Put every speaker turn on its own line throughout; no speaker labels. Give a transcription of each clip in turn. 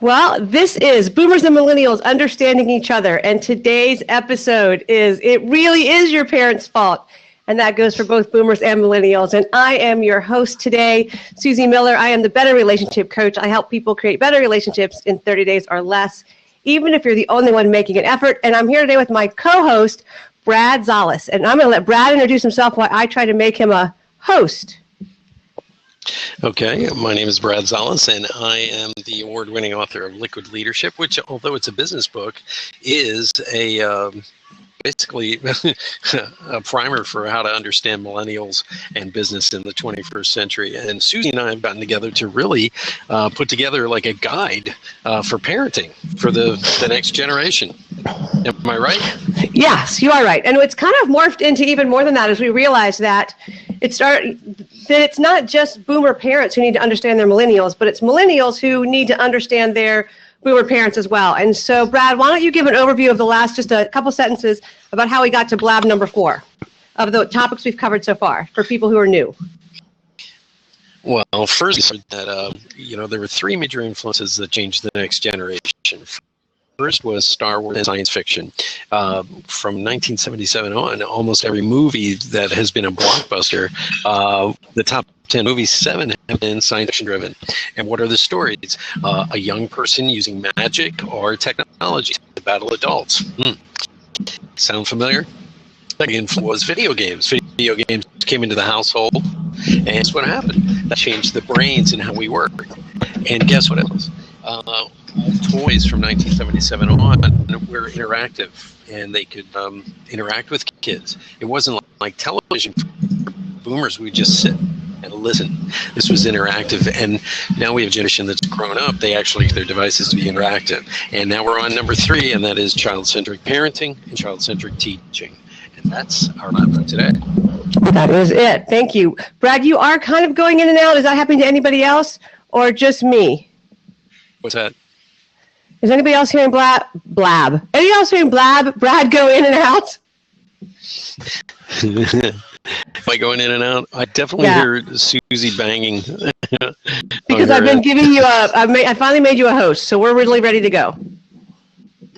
Well, this is Boomers and Millennials Understanding Each Other, and today's episode is It Really Is Your Parents' Fault, and that goes for both Boomers and Millennials, and I am your host today, Susie Miller. I am the Better Relationship Coach. I help people create better relationships in 30 days or less, even if you're the only one making an effort, and I'm here today with my co-host, Brad Szollose, and I'm going to let Brad introduce himself while I try to make him a host.
Okay, my name is Brad Szollose, and I am the award-winning author of Liquid Leadership, which, although it's a business book, is a basically a primer for how to understand millennials and business in the 21st century. And Susie and I have gotten together to really put together like a guide for parenting for the next generation. Am I right?
Yes, you are right. And it's kind of morphed into even more than that as we realize that it's not just boomer parents who need to understand their millennials, but it's millennials who need to understand their boomer parents as well. And so, Brad, why don't you give an overview of the last, just a couple sentences about how we got to Blab number 4 of the topics we've covered so far for people who are new.
Well, first, that there were 3 major influences that changed the next generation. First was Star Wars and science fiction. From 1977 on, almost every movie that has been a blockbuster, the top 10 movies, 7 have been science fiction driven. And what are the stories? A young person using magic or technology to battle adults. Sound familiar? Second was video games. Video games came into the household, and that's what happened. That changed the brains and how we work. And guess what it was? All toys from 1977 on were interactive, and they could interact with kids. It wasn't like television for boomers. We just sit and listen. This was interactive, and now we have a generation that's grown up. They actually get their devices to be interactive. And now we're on number 3, and that is child-centric parenting and child-centric teaching. And that's our lab for today.
That is it. Thank you. Brad, you are kind of going in and out. Is that happening to anybody else or just me?
What's that?
Is anybody else hearing Blab? Anybody else hearing Blab? Brad go in and out?
If I go in and out, I definitely hear Susie banging.
Because I've been giving you I finally made you a host, so we're really ready to go.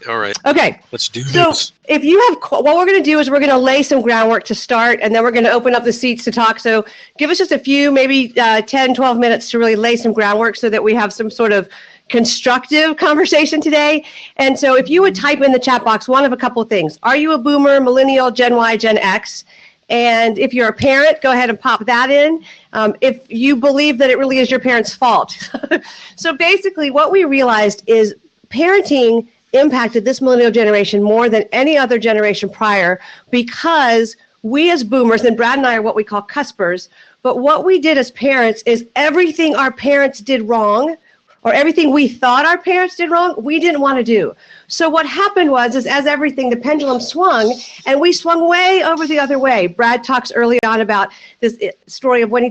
All right.
Okay.
Let's do this.
So if you have, what we're going to do is we're going to lay some groundwork to start, and then we're going to open up the seats to talk. So give us just a few, maybe 10, 12 minutes to really lay some groundwork so that we have some sort of constructive conversation today. And so if you would type in the chat box one of a couple of things. Are you a boomer, millennial, Gen Y, Gen X? And if you're a parent, go ahead and pop that in. If you believe that it really is your parents' fault. So basically what we realized is parenting impacted this millennial generation more than any other generation prior because we as boomers, and Brad and I are what we call cuspers, but what we did as parents is everything our parents did wrong or everything we thought our parents did wrong, we didn't want to do. So what happened was, is as everything, the pendulum swung, and we swung way over the other way. Brad talks early on about this story of when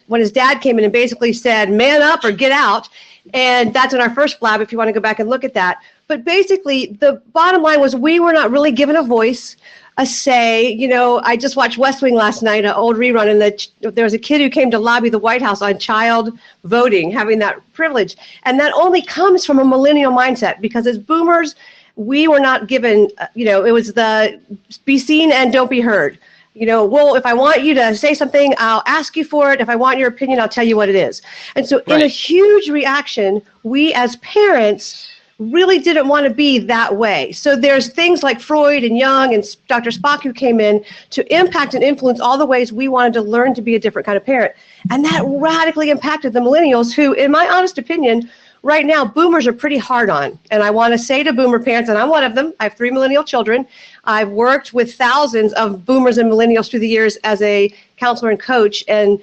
when his dad came in and basically said, man up or get out. And that's in our first Blab, if you want to go back and look at that. But basically, the bottom line was we were not really given a voice, a say. You know, I just watched West Wing last night, an old rerun, and there was a kid who came to lobby the White House on child voting, having that privilege. And that only comes from a millennial mindset, because as boomers, we were not given, it was the be seen and don't be heard. Well, if I want you to say something, I'll ask you for it. If I want your opinion, I'll tell you what it is. And so in a huge reaction, we as parents really didn't want to be that way. So there's things like Freud and Jung and Dr. Spock who came in to impact and influence all the ways we wanted to learn to be a different kind of parent. And that radically impacted the millennials who, in my honest opinion, right now, boomers are pretty hard on. And I want to say to boomer parents, and I'm one of them, I have 3 millennial children. I've worked with thousands of boomers and millennials through the years as a counselor and coach, and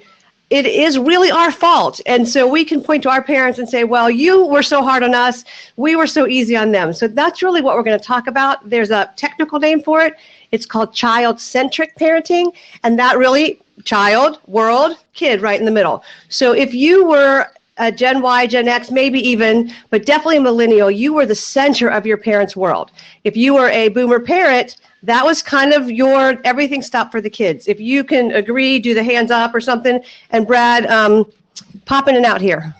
it is really our fault. And so we can point to our parents and say, well, you were so hard on us, we were so easy on them. So that's really what we're going to talk about. There's a technical name for it. It's called child-centric parenting, and that really, child, world, kid right in the middle. So if you were a Gen Y, Gen X, maybe even, but definitely a millennial, you were the center of your parents' world. If you were a boomer parent, that was kind of your everything stopped for the kids. If you can agree, do the hands up or something. And Brad, pop in and out here.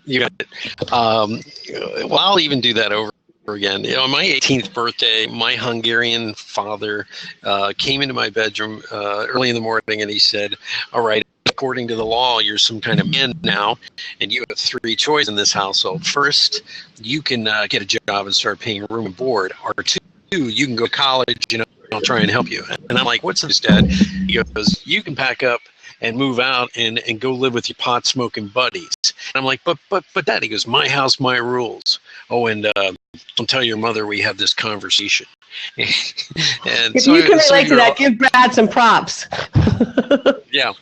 You got it. Well, I'll even do that over again. On my 18th birthday, my Hungarian father came into my bedroom early in the morning, and he said, "All right, according to the law, you're some kind of man now, and you have three choices in this household. First, you can get a job and start paying room and board, or two, you can go to college, I'll try and help you." And I'm like, "What's this, Dad?" He goes, "You can pack up and move out and go live with your pot smoking buddies." And I'm like, but Dad, he goes, "My house, my rules. Oh, and don't tell your mother we have this conversation." And
if you can relate to that, give Brad some props.
Yeah.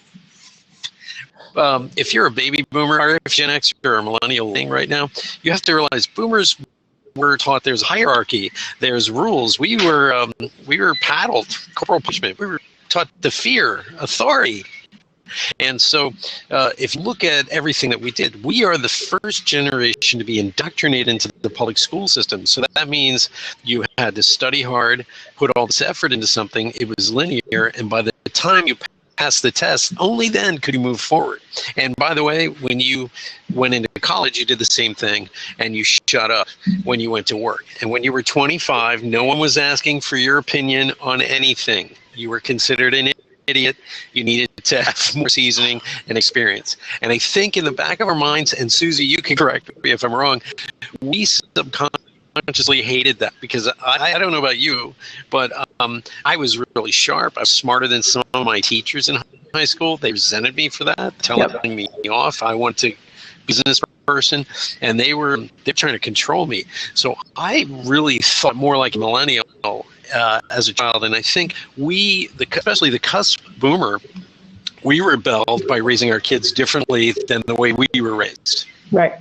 If you're a baby boomer or if Gen X or a millennial thing right now, you have to realize boomers were taught there's hierarchy, there's rules. We were paddled, corporal punishment. We were taught to fear authority. And so if you look at everything that we did, we are the first generation to be indoctrinated into the public school system. So that means you had to study hard, put all this effort into something. It was linear. And by the time you passed the test, only then could you move forward. And by the way, when you went into college, you did the same thing, and you shut up when you went to work. And when you were 25, no one was asking for your opinion on anything. You were considered an idiot. You needed to have more seasoning and experience. And I think in the back of our minds, and Susie, you can correct me if I'm wrong, we subconsciously hated that, because I don't know about you, but I was really sharp. I was smarter than some of my teachers in high school. They resented me for that, telling me off. I want to be a business person, and they're trying to control me. So I really thought more like a millennial as a child, and I think especially the cusp boomer, we rebelled by raising our kids differently than the way we were raised.
Right.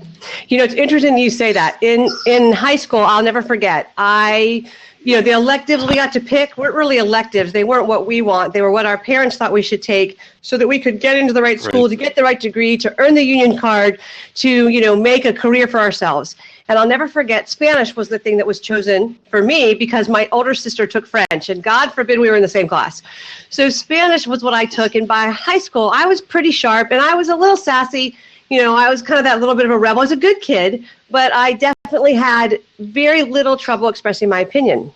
It's interesting you say that. In high school, I'll never forget, the electives we got to pick weren't really electives. They weren't what we want. They were what our parents thought we should take so that we could get into the right school, to get the right degree, to earn the union card, to, make a career for ourselves. And I'll never forget, Spanish was the thing that was chosen for me because my older sister took French, and God forbid we were in the same class. So Spanish was what I took, and by high school, I was pretty sharp, and I was a little sassy. I was kind of that little bit of a rebel. I was a good kid, but I definitely had very little trouble expressing my opinion.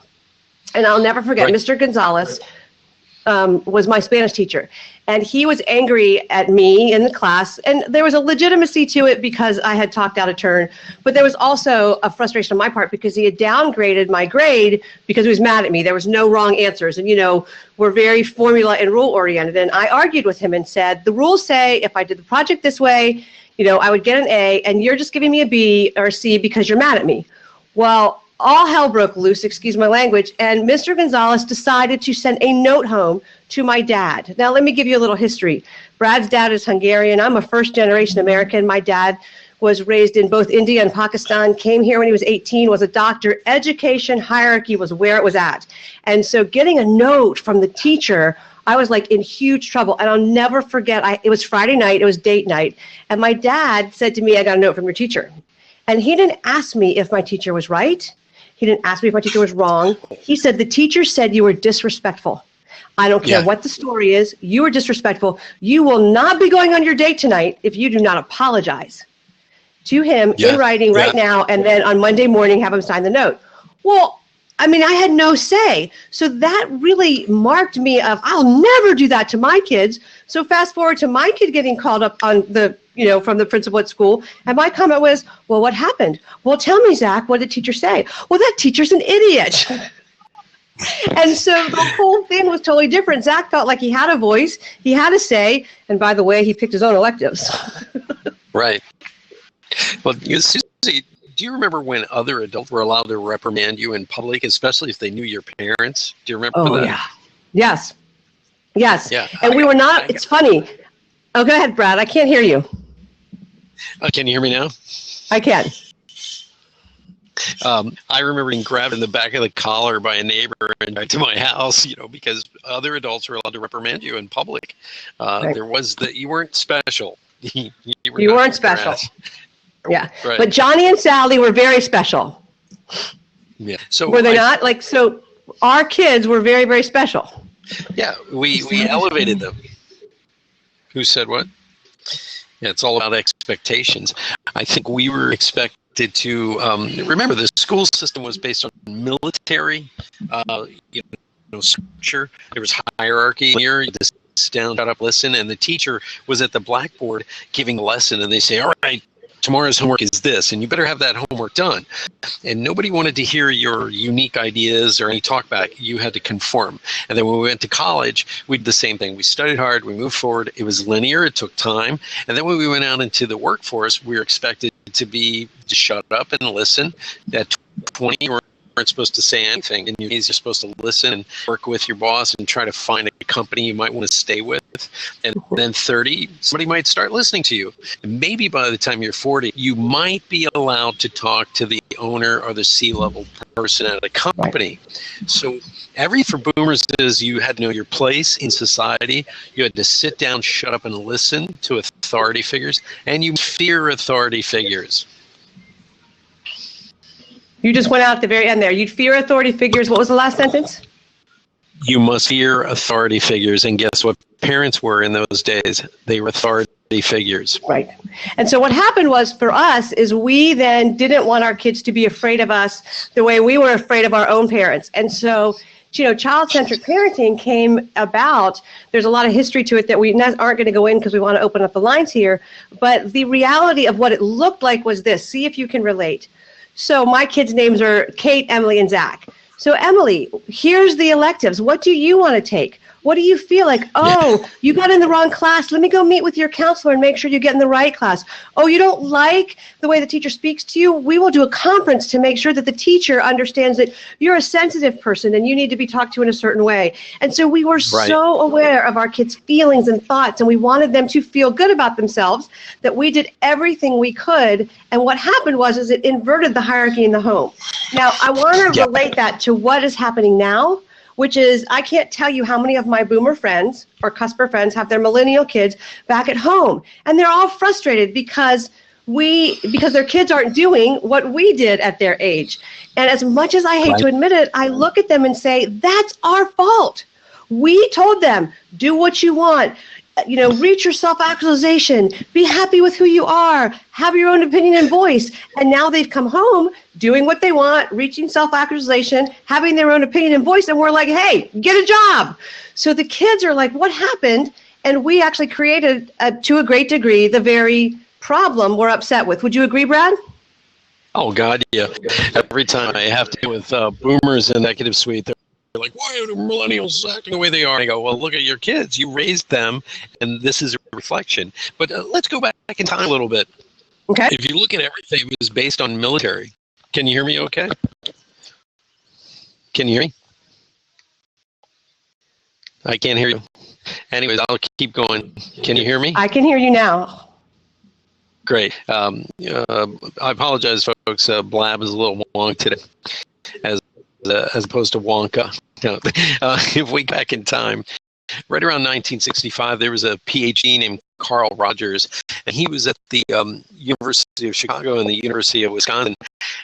And I'll never forget, Mr. Gonzalez was my Spanish teacher. And he was angry at me in the class. And there was a legitimacy to it because I had talked out of turn. But there was also a frustration on my part because he had downgraded my grade because he was mad at me. There was no wrong answers. And, we're very formula and rule oriented. And I argued with him and said, the rules say if I did the project this way, I would get an A, and you're just giving me a B or a C because you're mad at me. Well, all hell broke loose, excuse my language, and Mr. Gonzalez decided to send a note home to my dad. Now, let me give you a little history. Brad's dad is Hungarian. I'm a first-generation American. My dad was raised in both India and Pakistan, came here when he was 18, was a doctor. Education hierarchy was where it was at. And so getting a note from the teacher, I was like in huge trouble. And I'll never forget, it was Friday night, it was date night, and my dad said to me, "I got a note from your teacher." And he didn't ask me if my teacher was right. He didn't ask me if my teacher was wrong. He said, "The teacher said you were disrespectful. I don't care what the story is. You were disrespectful. You will not be going on your date tonight if you do not apologize to him in writing right now, and then on Monday morning have him sign the note." Well, I had no say. So that really marked me of, I'll never do that to my kids. So fast forward to my kid getting called up on from the principal at school. And my comment was, "Well, what happened?" "Well, tell me, Zach, what did the teacher say?" "Well, that teacher's an idiot." And so the whole thing was totally different. Zach felt like he had a voice, he had a say, and by the way, he picked his own electives. Right.
Well, Susie, do you remember when other adults were allowed to reprimand you in public, especially if they knew your parents? Do you remember that?
Oh, yeah. Yes. Yes.
Yeah.
And we were not, it's funny. Oh, go ahead, Brad. I can't hear you.
Can you hear me now?
I can.
I remember being grabbed in the back of the collar by a neighbor and back to my house, because other adults were allowed to reprimand you in public.
Right.
There was you weren't special. you
weren't special. Yeah.
Right.
But Johnny and Sally were very special.
Yeah. So
were they not? So our kids were very, very special.
Yeah. We elevated them. Who said what? Yeah, it's all about expectations. I think we were expected to remember the school system was based on military, you structure. There was hierarchy. Here, you just sit down, shut up, listen, and the teacher was at the blackboard giving a lesson, and they say, "All right, tomorrow's homework is this, and you better have that homework done." And nobody wanted to hear your unique ideas or any talk back. You had to conform. And then when we went to college, we did the same thing. We studied hard, we moved forward. It was linear, it took time. And then when we went out into the workforce, we were expected to shut up and listen. At 20, you weren't supposed to say anything. And you're supposed to listen and work with your boss and try to find a company you might want to stay with. And then 30, somebody might start listening to you. And maybe by the time you're 40, you might be allowed to talk to the owner or the C-level person at a company. Right. So for boomers is you had to know your place in society. You had to sit down, shut up, and listen to authority figures. And you fear authority figures.
You just went out at the very end there. You'd fear authority figures. What was the last sentence?
You must fear authority figures. And guess what parents were in those days? They were authority figures.
Right. And so what happened was for us is we then didn't want our kids to be afraid of us the way we were afraid of our own parents. And so, child-centric parenting came about. There's a lot of history to it that we aren't going to go in because we want to open up the lines here. But the reality of what it looked like was this. See if you can relate. So my kids' names are Kate, Emily, and Zach. So Emily, here's the electives. What do you want to take? What do you feel like? Oh, you got in the wrong class. Let me go meet with your counselor and make sure you get in the right class. Oh, you don't like the way the teacher speaks to you? We will do a conference to make sure that the teacher understands that you're a sensitive person and you need to be talked to in a certain way. And so we were so aware of our kids' feelings and thoughts, and we wanted them to feel good about themselves, that we did everything we could. And what happened was it inverted the hierarchy in the home. Now, I want to relate that to what is happening now, which is I can't tell you how many of my boomer friends or cusper friends have their millennial kids back at home. And they're all frustrated because their kids aren't doing what we did at their age. And as much as I hate to admit it, I look at them and say, that's our fault. We told them, do what you want. Reach your self-actualization, be happy with who you are, have your own opinion and voice. And now they've come home doing what they want, reaching self-actualization, having their own opinion and voice. And we're like, hey, get a job. So the kids are like, what happened? And we actually created, to a great degree, the very problem we're upset with. Would you agree, Brad?
Oh, God, yeah. Every time I have to deal with boomers in executive suite, they're like, why are the millennials acting the way they are? And I go, well, look at your kids. You raised them, and this is a reflection. But let's go back in time a little bit.
Okay.
If you look at everything, it was based on military. Can you hear me okay? Can you hear me? I can't hear you. Anyways, I'll keep going. Can you hear me?
I can hear you now.
Great. I apologize, folks. Blab is a little wonky today, as opposed to Wonka. If we go back in time, right around 1965, there was a PhD named Carl Rogers, and he was at the University of Chicago and the University of Wisconsin,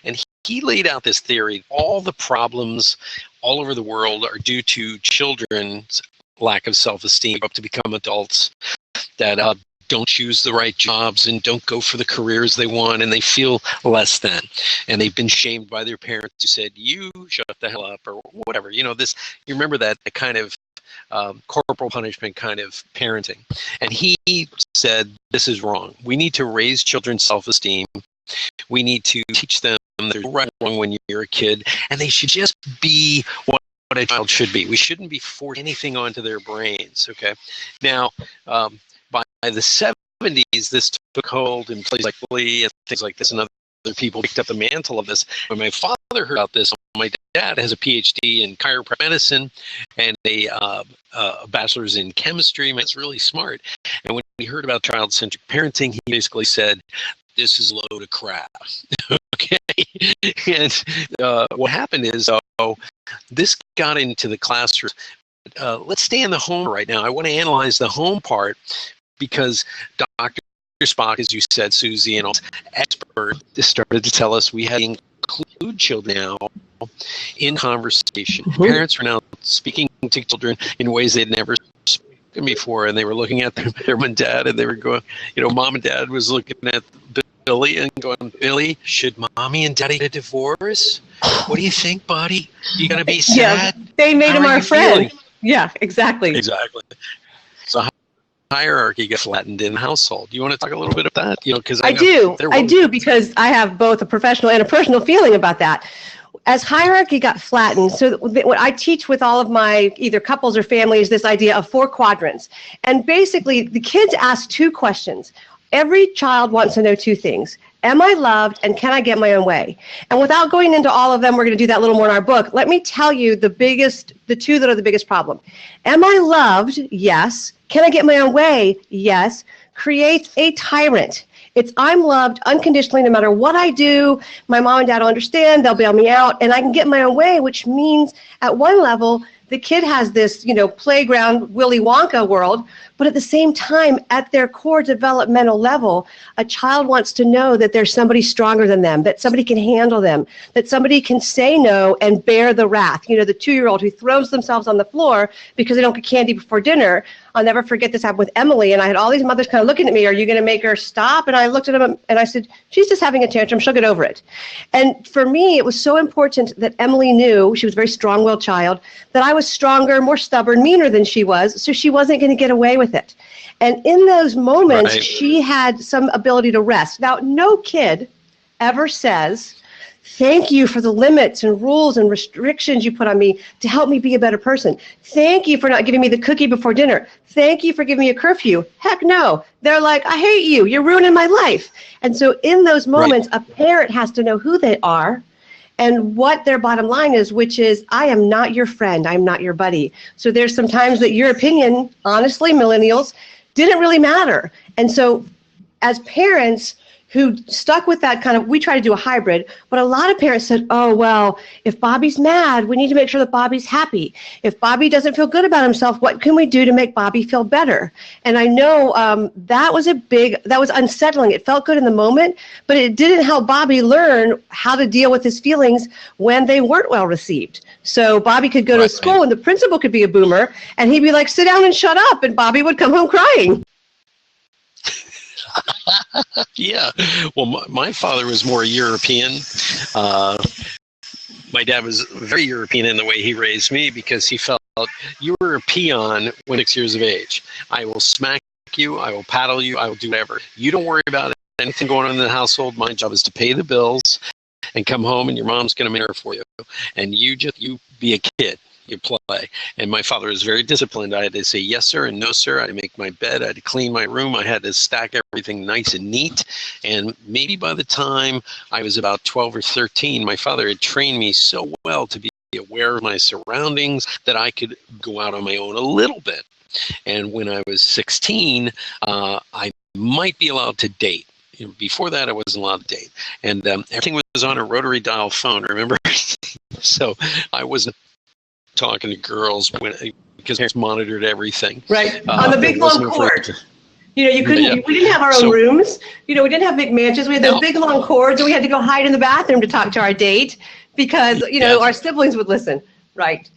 and he laid out this theory: all the problems all over the world are due to children's lack of self-esteem up to become adults that don't choose the right jobs and don't go for the careers they want, and they feel less than, and they've been shamed by their parents who said, you shut the hell up, or whatever. You remember that kind of corporal punishment kind of parenting. And he said, this is wrong. We need to raise children's self-esteem. We need to teach them there's right and wrong when you're a kid, and they should just be what a child should be. We shouldn't be forcing anything onto their brains, okay? Now, by the 70s, this took hold in places like Italy and things like this, and other people picked up the mantle of this. When my father heard about this, my dad has a PhD in chiropractic medicine and a bachelor's in chemistry. It's really smart. And when he heard about child-centric parenting, he basically said, this is a load of crap. Okay. And what happened is, this got into the classroom. Let's stay in the home right now. I want to analyze the home part because Dr. Spock, as you said, Susie, and all expert started to tell us we had to include children now in conversation. Parents are now speaking to children in ways they'd never before, and they were looking at their mom and dad, and they were going, mom and dad was looking at Billy and going, Billy, should mommy and daddy get a divorce? What do you think, buddy? You gonna be sad?
Yeah, they made him
How are
our
you
friend.
feeling?
Yeah, exactly.
Exactly. So hierarchy gets flattened in the household. You want to talk a little bit about that? Because
I do, because I have both a professional and a personal feeling about that. As hierarchy got flattened, so what I teach with all of my either couples or families, this idea of 4 quadrants. And basically, the kids ask 2 questions. Every child wants to know 2 things. Am I loved, and can I get my own way? And without going into all of them, we're going to do that a little more in our book. Let me tell you the 2 that are the biggest problem. Am I loved? Yes. Can I get my own way? Yes. Creates a tyrant. It's I'm loved unconditionally no matter what I do. My mom and dad will understand. They'll bail me out, and I can get my own way, which means at one level, the kid has this, playground Willy Wonka world, but at the same time, at their core developmental level, a child wants to know that there's somebody stronger than them, that somebody can handle them, that somebody can say no and bear the wrath. The 2-year-old who throws themselves on the floor because they don't get candy before dinner. I'll never forget this happened with Emily, and I had all these mothers kind of looking at me, are you going to make her stop? And I looked at them and I said, she's just having a tantrum, she'll get over it. And for me, it was so important that Emily knew, she was a very strong-willed child, that I was stronger, more stubborn, meaner than she was, so she wasn't going to get away with it. And in those moments,
Right.
She had some ability to rest. Now, no kid ever says, thank you for the limits and rules and restrictions you put on me to help me be a better person. Thank you for not giving me the cookie before dinner. Thank you for giving me a curfew. Heck no. They're like, I hate you. You're ruining my life. And so in those moments, A parent has to know who they are and what their bottom line is, which is, I am not your friend. I'm not your buddy. So there's some times that your opinion, honestly, millennials, didn't really matter. And so as parents who stuck with that kind of, we try to do a hybrid, but a lot of parents said, oh, well, if Bobby's mad, we need to make sure that Bobby's happy. If Bobby doesn't feel good about himself, what can we do to make Bobby feel better? And I know that was unsettling. It felt good in the moment, but it didn't help Bobby learn how to deal with his feelings when they weren't well received. So Bobby could go to school and the principal could be a boomer and he'd be like, sit down and shut up. And Bobby would come home crying.
Yeah. Well, my father was more European. My dad was very European in the way he raised me because he felt you were a peon when 6 years of age. I will smack you. I will paddle you. I will do whatever. You don't worry about anything going on in the household. My job is to pay the bills and come home, and your mom's going to make her for you. And you be a kid. You play. And my father was very disciplined. I had to say yes, sir, and no, sir. I had to make my bed. I had to clean my room. I had to stack everything nice and neat. And maybe by the time I was about 12 or 13, my father had trained me so well to be aware of my surroundings that I could go out on my own a little bit. And when I was 16, I might be allowed to date. Before that, I wasn't allowed to date. And everything was on a rotary dial phone, remember? So I wasn't talking to girls because parents monitored everything.
Right. On the big long cord. We didn't have our own rooms. We didn't have big mansions. We had those big long cords, and we had to go hide in the bathroom to talk to our date because, our siblings would listen. Right.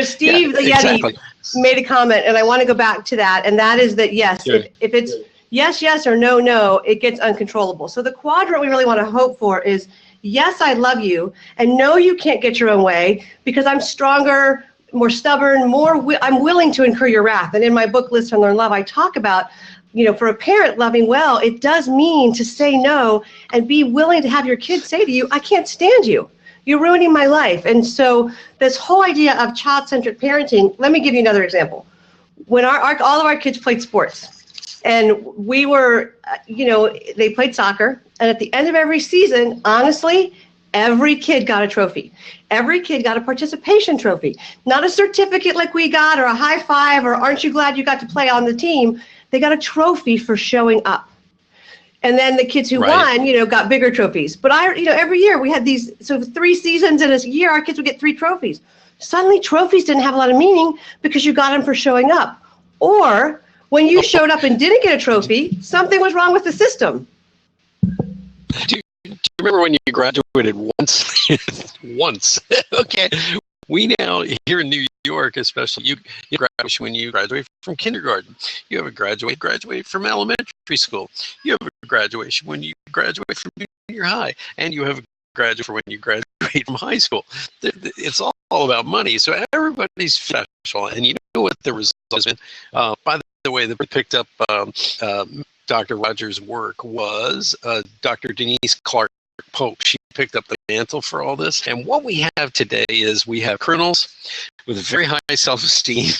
Steve the Yeti made a comment, and I want to go back to that, and that is that, yes, sure. if it's yes, yes, or no, no, it gets uncontrollable. So the quadrant we really want to hope for is, yes, I love you, and no, you can't get your own way because I'm stronger, more stubborn, I'm willing to incur your wrath. And in my book, List and Learn Love, I talk about, for a parent loving well, it does mean to say no and be willing to have your kids say to you, I can't stand you. You're ruining my life. And so this whole idea of child-centric parenting, let me give you another example. When all of our kids played sports, and we were, they played soccer, and at the end of every season, honestly, every kid got a trophy. Every kid got a participation trophy. Not a certificate like we got or a high five or aren't you glad you got to play on the team. They got a trophy for showing up. And then the kids who won, got bigger trophies. But every year we had these, so 3 seasons in a year, our kids would get 3 trophies. Suddenly trophies didn't have a lot of meaning because you got them for showing up. Or when you showed up and didn't get a trophy, something was wrong with the system.
Do you remember when you graduated once? Once. Okay. We now, here in New York especially, you graduate when you graduate from kindergarten. You have a graduate from elementary school. You have a graduation when you graduate from junior high. And you have a graduate for when you graduate from high school. It's all about money. So everybody's special. And you know what the result has been? By the way, that picked up Dr. Rogers' work was Dr. Denise Clark Pope. She picked up the mantle for all this. And what we have today is we have criminals with very high self-esteem,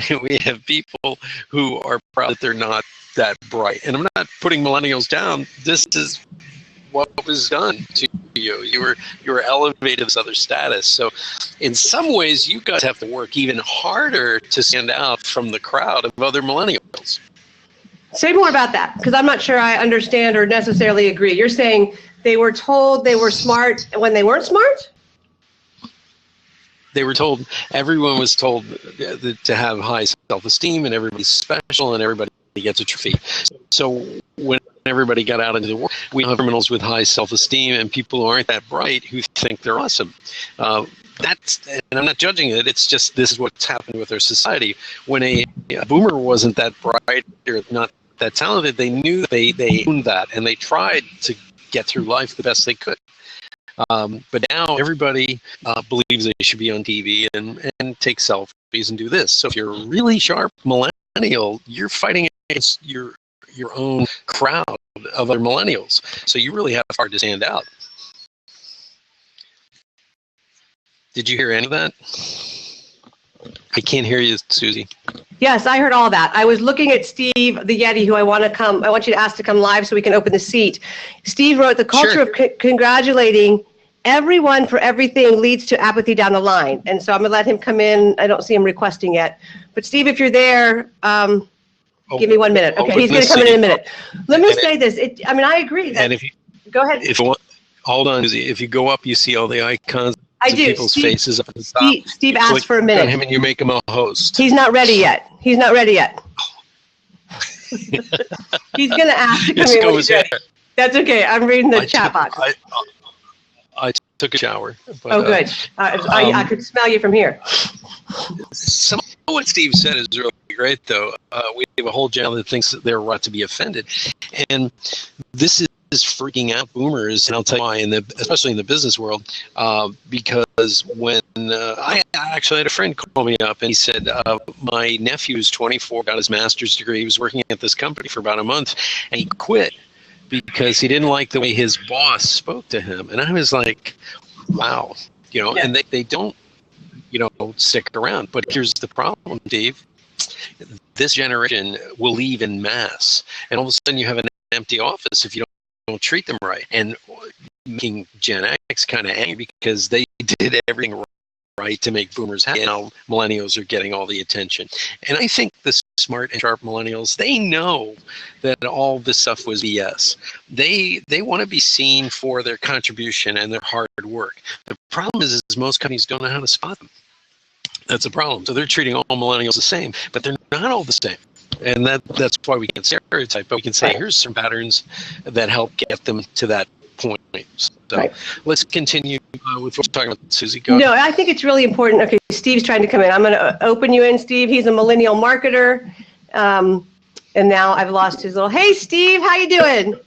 and we have people who are proud that they're not that bright. And I'm not putting millennials down. This is what was done to you. You were elevated to this other status. So in some ways, you guys have to work even harder to stand out from the crowd of other millennials.
Say more about that, because I'm not sure I understand or necessarily agree. You're saying they were told they were smart when they weren't smart?
They were told, everyone was told to have high self-esteem, and everybody's special, and everybody gets a trophy. So when everybody got out into the world, we have criminals with high self-esteem and people who aren't that bright who think they're awesome. And I'm not judging it, it's just this is what's happened with our society. When a boomer wasn't that bright or not that talented, they knew they owned that, and they tried to get through life the best they could. But now everybody believes they should be on TV and take selfies and do this. So if you're a really sharp millennial, you're fighting against your own crowd of other millennials. So you really have hard to stand out. Did you hear any of that? I can't hear you, Susie.
Yes, I heard all that. I was looking at Steve, the Yeti, who I want you to ask to come live so we can open the seat. Steve wrote, the culture
Sure.
of congratulating everyone for everything leads to apathy down the line. And so I'm going to let him come in. I don't see him requesting yet. But Steve, if you're there, give me 1 minute. Okay, he's going to come in a minute. Let me say this. I agree. That, go ahead.
Hold on, Susie. If you go up, you see all the icons.
I do.
People's faces up at the top.
Steve asked for a minute.
Him and you make him a host.
He's not ready yet. He's not ready yet. He's going to ask to come in when he's ready. That's okay. I'm reading the chat box.
I took a shower. But,
oh, good. I could smell you from here.
Some of what Steve said is really great, though. We have a whole generation that thinks that they're right to be offended. And this is freaking out boomers, and I'll tell you why, especially in the business world, because when I actually had a friend call me up, and he said, my nephew's 24, got his master's degree, he was working at this company for about a month, and he quit because he didn't like the way his boss spoke to him. And I was like, wow, and they don't, stick around. But here's the problem, Dave. This generation will leave in mass, and all of a sudden you have an empty office if you don't treat them right, and making Gen X kind of angry because they did everything right to make boomers happy. Now millennials are getting all the attention, and I think the smart and sharp millennials, they know that all this stuff was BS. They want to be seen for their contribution and their hard work. The problem is most companies don't know how to spot them. That's a problem. So they're treating all millennials the same, but they're not all the same. And that's why we can't stereotype, but we can say, here's some patterns that help get them to that point. So let's continue with what we're talking about, Susie. Go ahead.
No, I think it's really important. Okay, Steve's trying to come in. I'm going to open you in, Steve. He's a millennial marketer. And now I've lost his little, hey, Steve, how you doing?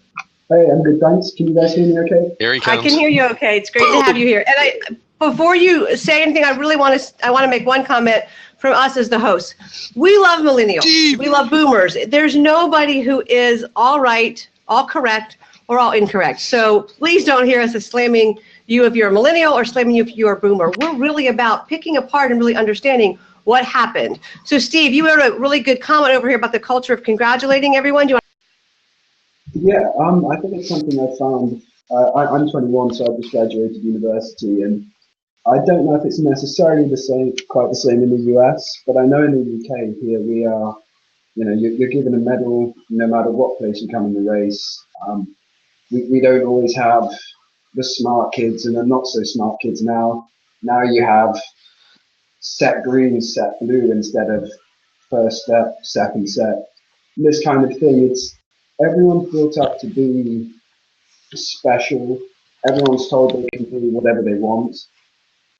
Hey, I'm good, thanks. Can you guys hear me okay?
Here he comes.
I can hear you okay. It's great to have you here. And before you say anything, I want to make one comment from us as the hosts. We love millennials.
Steve.
We love boomers. There's nobody who is all right, all correct, or all incorrect. So please don't hear us as slamming you if you're a millennial or slamming you if you're a boomer. We're really about picking apart and really understanding what happened. So Steve, you had a really good comment over here about the culture of congratulating everyone. Do you
want I think it's something I found. I'm 21, so I've just graduated university, and I don't know if it's necessarily quite the same in the US, but I know in the UK here we are, you're given a medal no matter what place you come in the race. We don't always have the smart kids and the not so smart kids now. Now you have set green, set blue instead of first step, second set. This kind of thing. It's everyone's built up to be special. Everyone's told they can do whatever they want.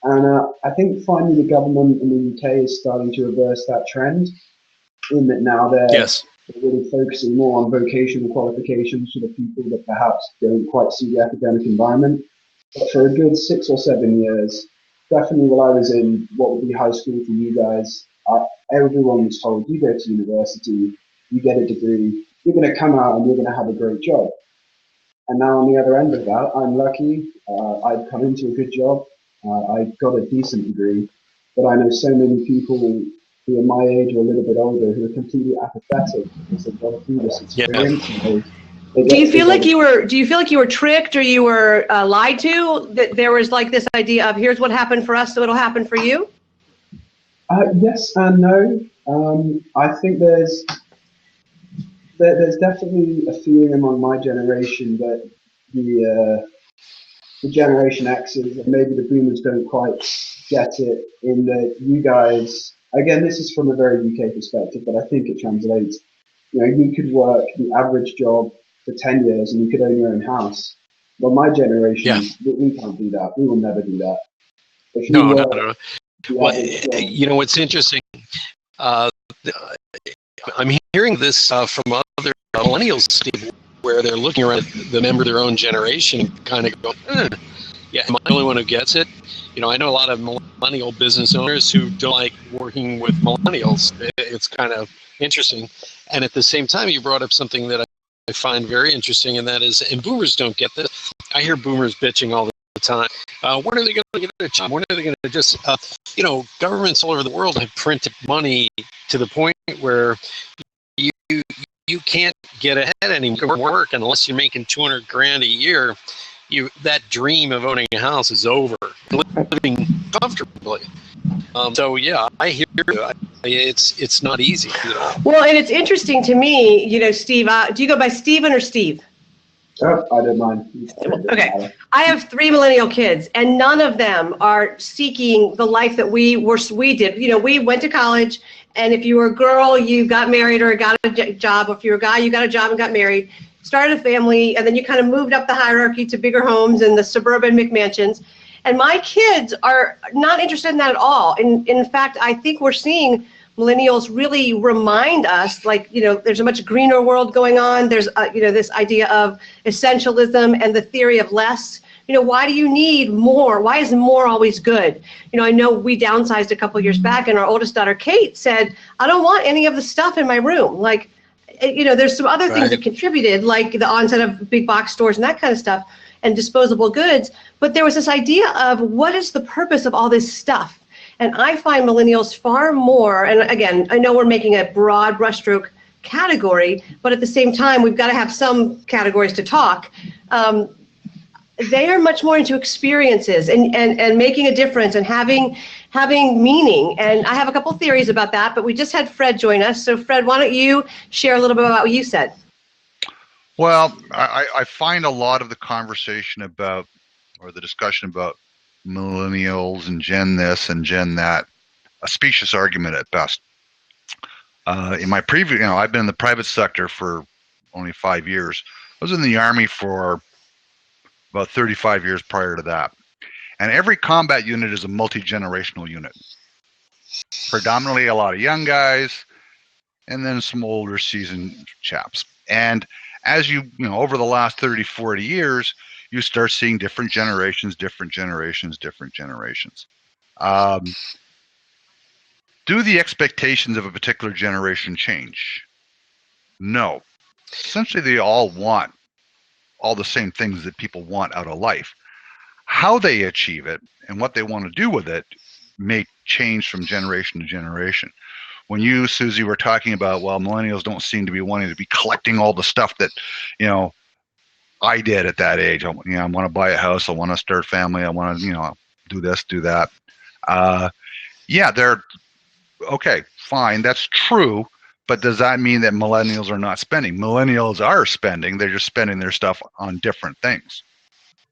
And I think finally the government in the UK is starting to reverse that trend, in that now they're really focusing more on vocational qualifications for the people that perhaps don't quite see the academic environment. But for a good 6 or 7 years, definitely while I was in what would be high school for you guys, everyone was told, you go to university, you get a degree, you're going to come out and you're going to have a great job. And now on the other end of that, I'm lucky. I've come into a good job. I got a decent degree, but I know so many people who are my age or a little bit older who are completely apathetic because they've gone through this experience.
Yeah.
Do you feel like you were tricked or you were lied to? That there was like this idea of here's what happened for us, so it'll happen for you?
Yes and no. I think there's definitely a feeling among my generation that the Generation X's and maybe the boomers don't quite get it, in that you guys, again, this is from a very UK perspective, but I think it translates. You know, you could work the average job for 10 years and you could own your own house. Well, my generation, we can't do that. We will never do that. If you
No. Well, you know what's interesting? I'm hearing this from other millennials, Steve, where they're looking around the member of their own generation and kind of going, yeah, am I the only one who gets it? You know, I know a lot of millennial business owners who don't like working with millennials. It's kind of interesting. And at the same time, you brought up something that I find very interesting, and that is, and boomers don't get this. I hear boomers bitching all the time. When are they going to get a job? When are they going to just, you know, governments all over the world have printed money to the point where you can't get ahead anymore work unless you're making 200 grand a year. That dream of owning a house is over. Living comfortably. So yeah, I hear you. It's not easy. You know?
Well, and it's interesting to me, you know, Steve. Do you go by Steven or Steve?
Oh, I don't mind.
Okay. I have 3 millennial kids, and none of them are seeking the life that we did. You know, we went to college, and if you were a girl, you got married or got a job. If you were a guy, you got a job and got married, started a family, and then you kind of moved up the hierarchy to bigger homes and the suburban McMansions. And my kids are not interested in that at all. In fact, I think we're seeing millennials really remind us, like, you know, there's a much greener world going on. There's, you know, this idea of essentialism and the theory of less. You know, why do you need more? Why is more always good? You know, I know we downsized a couple years back, and our oldest daughter, Kate, said, I don't want any of the stuff in my room. Like, you know, there's some other things that contributed, like the onset of big box stores and that kind of stuff, and disposable goods. But there was this idea of what is the purpose of all this stuff? And I find millennials far more, and again, I know we're making a broad brushstroke category, but at the same time, we've got to have some categories to talk. They are much more into experiences and making a difference and having meaning. And I have a couple theories about that, but we just had Fred join us. So Fred, why don't you share a little bit about what you said?
Well, I find a lot of the conversation about, or the discussion about millennials and Gen this and Gen that, a specious argument at best. In my previous, you know, I've been in the private sector for only 5 years. I was in the Army for about 35 years prior to that. And every combat unit is a multi-generational unit. Predominantly a lot of young guys, and then some older seasoned chaps. And as you know, over the last 30, 40 years, you start seeing different generations. Do the expectations of a particular generation change? No. Essentially, they all want all the same things that people want out of life. How they achieve it and what they want to do with it may change from generation to generation. When you, Susie, were talking about, well, millennials don't seem to be wanting to be collecting all the stuff that, you know, I did at that age. I want to buy a house. I want to start a family. I want to, you know, do this, do that. Yeah, they're okay, fine. That's true. But does that mean that millennials are not spending? Millennials are spending. They're just spending their stuff on different things.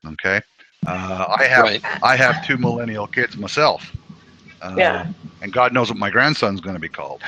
Okay. I have 2 millennial kids myself.
Yeah.
And God knows what my grandson's going to be called.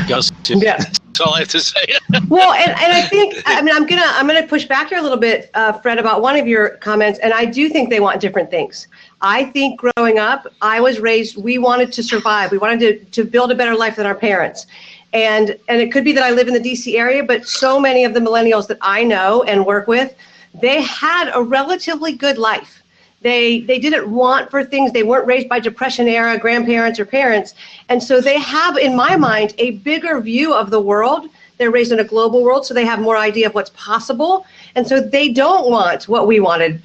Gus,
Yeah.
that's all I have to say.
Well, and I think, I mean, I'm gonna push back here a little bit, Fred, about one of your comments, and I do think they want different things. I think growing up, I was raised, we wanted to survive. We wanted to build a better life than our parents. And it could be that I live in the DC area, but so many of the millennials that I know and work with, they had a relatively good life. They didn't want for things. They weren't raised by Depression era grandparents or parents. And so they have, in my mind, a bigger view of the world. They're raised in a global world, so they have more idea of what's possible. And so they don't want what we wanted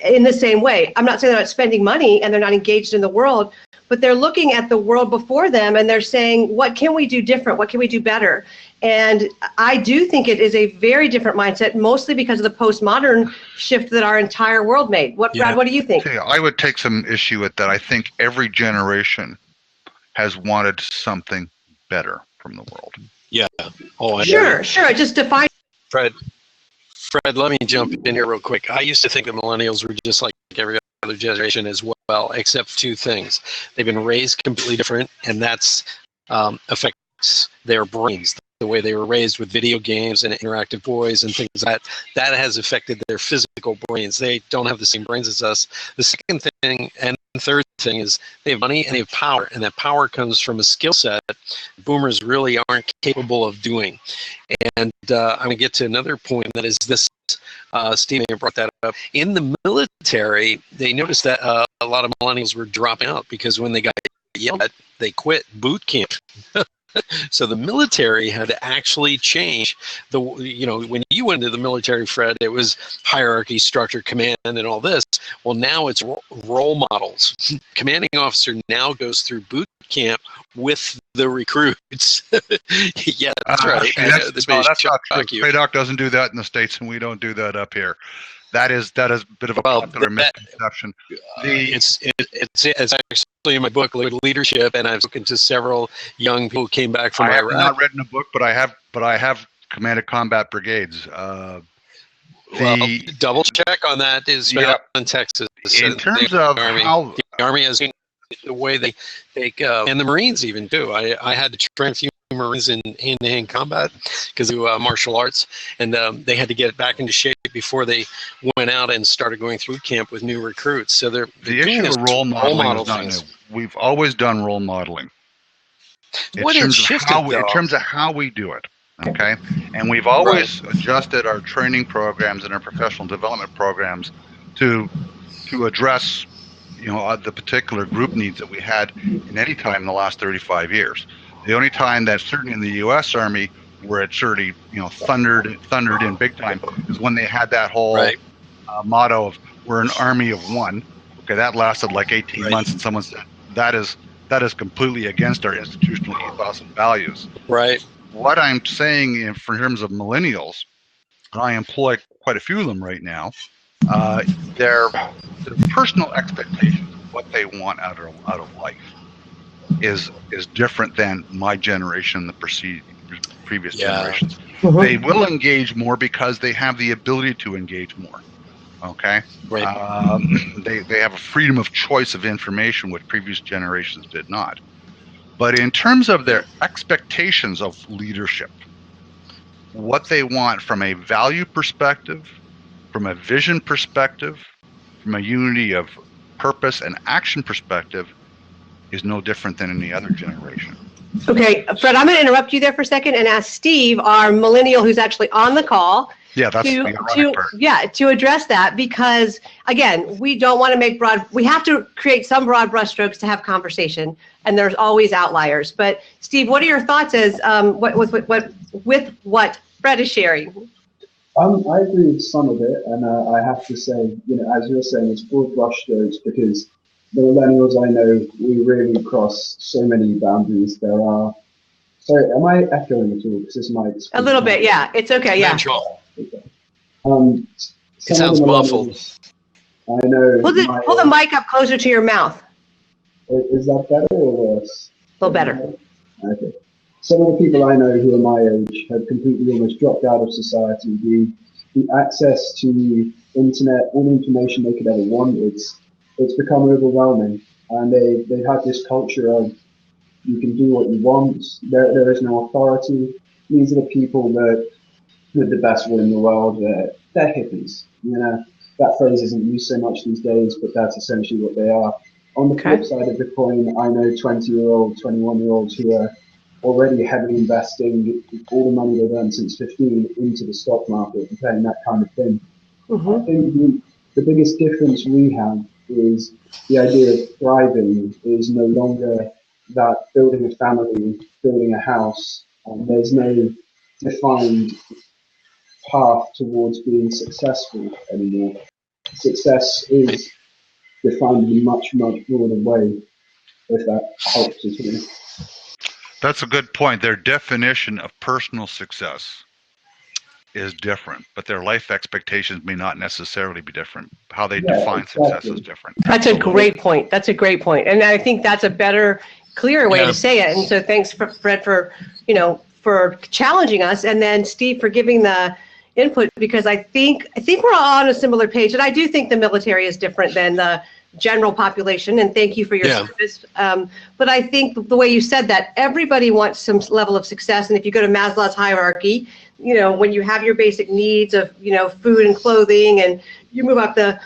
in the same way. I'm not saying they're not spending money and they're not engaged in the world, but they're looking at the world before them and they're saying, what can we do different? What can we do better? And I do think it is a very different mindset, mostly because of the postmodern shift that our entire world made. Brad, what do you think?
Yeah, I would take some issue with that. I think every generation has wanted something better from the world.
Yeah. Oh, I
Sure. Just define.
Fred, let me jump in here real quick. I used to think that millennials were just like every other generation as well, except two things. They've been raised completely different, and that's affects their brains. The way they were raised with video games and interactive toys and things like that has affected their physical brains. They don't have the same brains as us. The second thing and third thing is they have money and they have power, and that power comes from a skill set boomers really aren't capable of doing. And I'm going to get to another point, that is this. Steve brought that up. In the military, they noticed that a lot of millennials were dropping out because when they got yelled at, they quit boot camp. So the military had to actually change when you went into the military, Fred, it was hierarchy, structure, command, and all this. Well, now it's role models. Commanding officer now goes through boot camp with the recruits. Yeah, that's right.
That's not true. Paydoc doesn't do that in the States, and we don't do that up here. That is a bit of a popular misconception.
It's actually in my book, Leadership, and I've spoken to several young people who came back from Iraq.
I have not written a book, but I have commanded combat brigades.
Double check on that. Is in Texas.
In terms of how
the Army has the way they take, and the Marines even do. I had to train a few Marines in hand-to-hand combat because of martial arts, and they had to get back into shape before they went out and started going through camp with new recruits. So the
issue of role modeling is not new. We've always done role modeling. In terms of how we do it, okay? And we've always adjusted our training programs and our professional development programs to address the particular group needs that we had in any time in the last 35 years. The only time that certainly in the U.S. Army where it certainly thundered in big time is when they had that whole motto of "we're an army of one." Okay, that lasted like 18 months, and someone said that is completely against our institutional ethos and values.
Right.
What I'm saying in terms of millennials, and I employ quite a few of them right now, their personal expectations of what they want out of life is different than my generation and the previous generations. Mm-hmm. They will engage more because they have the ability to engage more. Okay, right. They have a freedom of choice of information which previous generations did not. But in terms of their expectations of leadership, what they want from a value perspective, from a vision perspective, from a unity of purpose and action perspective, is no different than any other generation.
Okay, Fred, I'm going to interrupt you there for a second and ask Steve, our millennial who's actually on the call, to address that, because again, we don't want to make we have to create some broad brushstrokes to have conversation, and there's always outliers. But Steve, what are your thoughts as with what Fred is sharing?
I agree with some of it, and I have to say, as you're saying, it's broad brushstrokes because the millennials I know, we really cross so many boundaries. There are. Sorry, am I echoing at all? Because this might.
A little bit, yeah. It's okay, yeah.
Okay.
It sounds muffled.
I know.
Pull the mic up closer to your mouth.
Is that better or worse?
A little better.
Okay. Some of the people I know who are my age have completely almost dropped out of society. The access to the internet, all the information they could ever want, it's become overwhelming. and they have this culture of you can do what you want. There is no authority. These are the people that with the best will in the world. They're hippies. You know, that phrase isn't used so much these days, but that's essentially what they are. On the flip side of the coin, I know 20-year-old, 21-year-olds who are already heavily investing all the money they've earned since 15 into the stock market and playing that kind of thing. I think the biggest difference we have is the idea of thriving is no longer that building a family, building a house, and there's no defined path towards being successful anymore. Success is defined in a much, much broader way, if that helps at all.
That's a good point. Their definition of personal success is different, but their life expectations may not necessarily be different. How they define success is different.
That's a great point. That's a great point. And I think that's a better, clearer way to say it. And so thanks, Fred, for, for challenging us. And then Steve for giving the input, because I think we're all on a similar page. And I do think the military is different than the general population, and thank you for your service. But I think the way you said that, everybody wants some level of success. And if you go to Maslow's hierarchy, when you have your basic needs of, food and clothing, and you move up the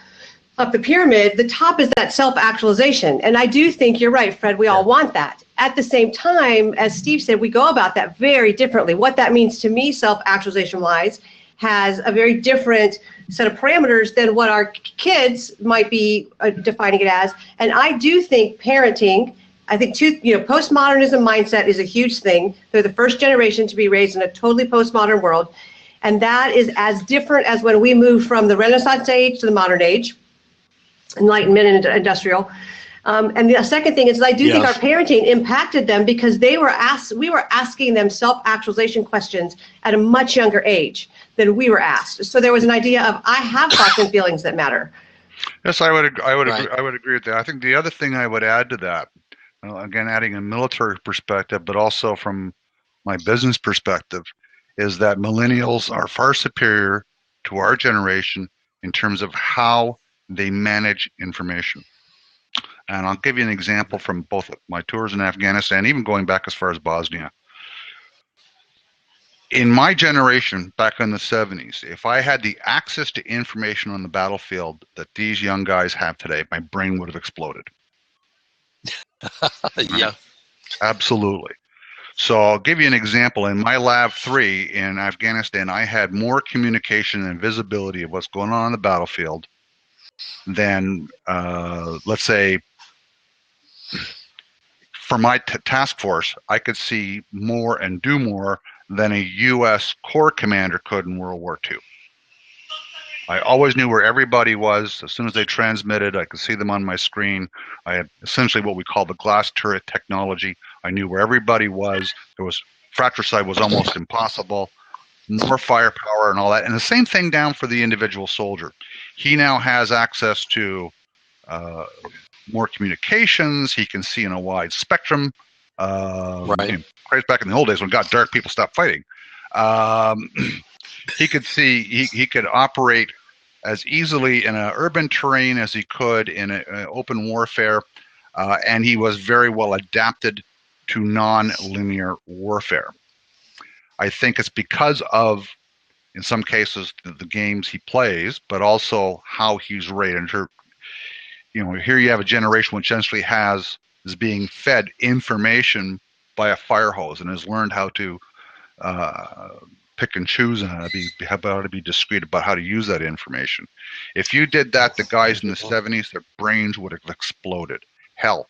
pyramid, the top is that self-actualization. And I do think you're right, Fred, we all want that. At the same time, as Steve said, we go about that very differently. What that means to me, self-actualization wise, has a very different set of parameters than what our kids might be defining it as. And I do think parenting, postmodernism mindset is a huge thing. They're the first generation to be raised in a totally postmodern world. And that is as different as when we moved from the Renaissance age to the modern age, Enlightenment and industrial. And the second thing is I do think our parenting impacted them because we were asking them self-actualization questions at a much younger age than we were asked. So there was an idea of, I have thoughts and feelings that matter.
Yes, I would agree with that. I think the other thing I would add to that, again, adding a military perspective, but also from my business perspective, is that millennials are far superior to our generation in terms of how they manage information. And I'll give you an example from both my tours in Afghanistan, even going back as far as Bosnia. In my generation, back in the 70s, if I had the access to information on the battlefield that these young guys have today, my brain would have exploded.
Yeah.
Absolutely. So I'll give you an example. In my Lab 3 in Afghanistan, I had more communication and visibility of what's going on the battlefield than, let's say, for my task force, I could see more and do more than a U.S. Corps commander could in World War II. I always knew where everybody was. As soon as they transmitted, I could see them on my screen. I had essentially what we call the glass turret technology. I knew where everybody was. Fratricide was almost impossible. More firepower and all that. And the same thing down for the individual soldier. He now has access to more communications. He can see in a wide spectrum. Right. Back in the old days when it got dark, people stopped fighting. He could see, he could operate as easily in an urban terrain as he could in an open warfare, and he was very well adapted to non-linear warfare. I think it's because of, in some cases, the games he plays, but also how he's raised. Here you have a generation which essentially is being fed information by a fire hose and has learned how to pick and choose and how to be discreet about how to use that information. If you did that, the guys in the 70s, their brains would have exploded. Hell,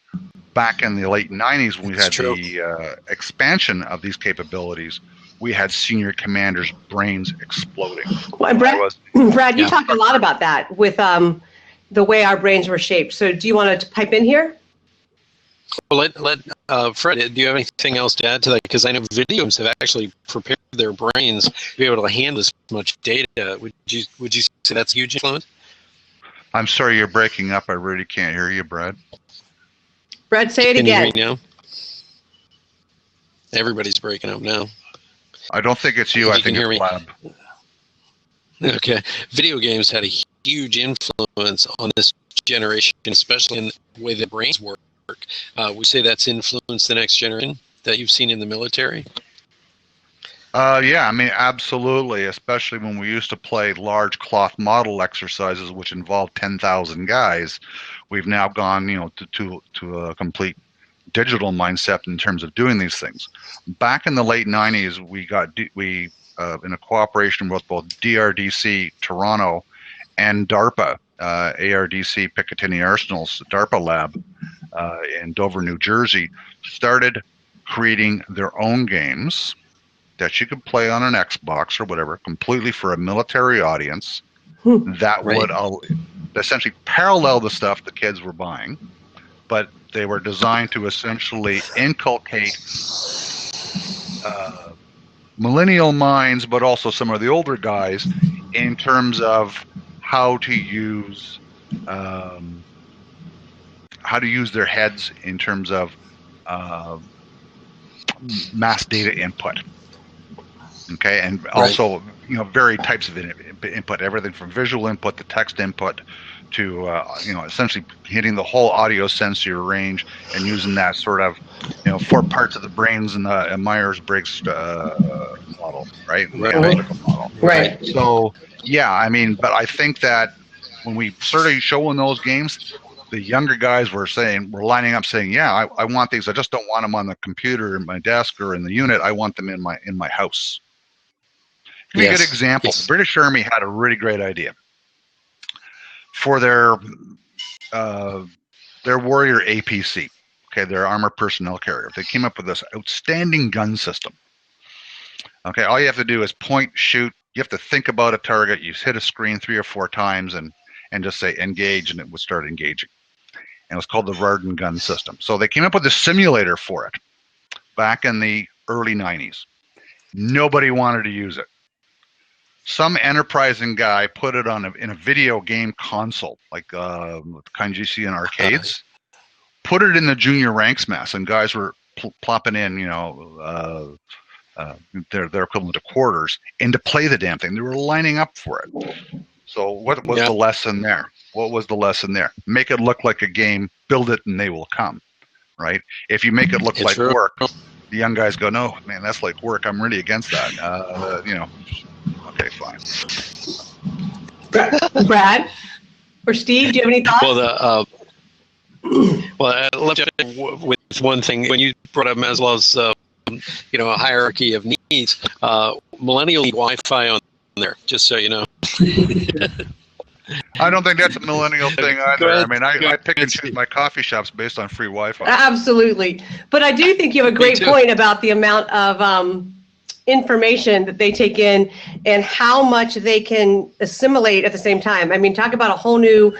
back in the late 90s when we had the expansion of these capabilities, we had senior commanders' brains exploding.
Well, Brad, you talked a lot about that with the way our brains were shaped. So do you want to pipe in here?
Well, Fred, do you have anything else to add to that? Because I know video games have actually prepared their brains to be able to handle this much data. Would you say that's a huge influence?
I'm sorry, you're breaking up. I really can't hear you, Brad.
Brad, say it again.
Can you hear me now? Everybody's breaking up now.
I don't think it's you. I think it's Blab.
Okay. Video games had a huge influence on this generation, especially in the way that brains work. We say that's influenced the next generation that you've seen in the military?
Yeah, I mean, absolutely, especially when we used to play large cloth model exercises, which involved 10,000 guys. We've now gone, to a complete digital mindset in terms of doing these things. Back in the late 90s, we in a cooperation with both DRDC Toronto and DARPA, ARDC Picatinny Arsenal's DARPA lab in Dover, New Jersey, started creating their own games that you could play on an Xbox or whatever, completely for a military audience that would essentially parallel the stuff the kids were buying, but they were designed to essentially inculcate millennial minds, but also some of the older guys, in terms of how to use their heads in terms of mass data input. Okay, and also varied types of input, everything from visual input to text input to essentially hitting the whole audio sensory range and using that sort of 4 parts of the brains in the Myers-Briggs model, right? Analytical model.
Right.
So yeah, I mean, but I think that when we started showing those games, the younger guys were lining up saying, yeah, I want these. I just don't want them on the computer in my desk or in the unit. I want them in my house. Give me a good example. Yes. The British Army had a really great idea for their Warrior APC, okay, their armored personnel carrier. They came up with this outstanding gun system. Okay, all you have to do is point, shoot. You have to think about a target. You hit a screen 3 or 4 times and just say engage, and it would start engaging. And it was called the Varden gun system. So they came up with a simulator for it back in the early 90s. Nobody wanted to use it. Some enterprising guy put it in a video game console, like the kind you see in arcades. Put it in the junior ranks mess, and guys were plopping in, their equivalent to quarters, and to play the damn thing. They were lining up for it. So what was the lesson there? What was the lesson there? Make it look like a game, build it, and they will come, right? If you make it look like work, the young guys go, no, man, that's like work. I'm really against that. Okay, fine.
Brad or Steve, do you have any thoughts?
Let's jump in with one thing. When you brought up Maslow's, a hierarchy of needs, millennial need Wi-Fi on there, just so you know.
I don't think that's a millennial thing either. I mean, I pick and choose my coffee shops based on free Wi-Fi.
Absolutely. But I do think you have a great point about the amount of information that they take in and how much they can assimilate at the same time. I mean, talk about a whole new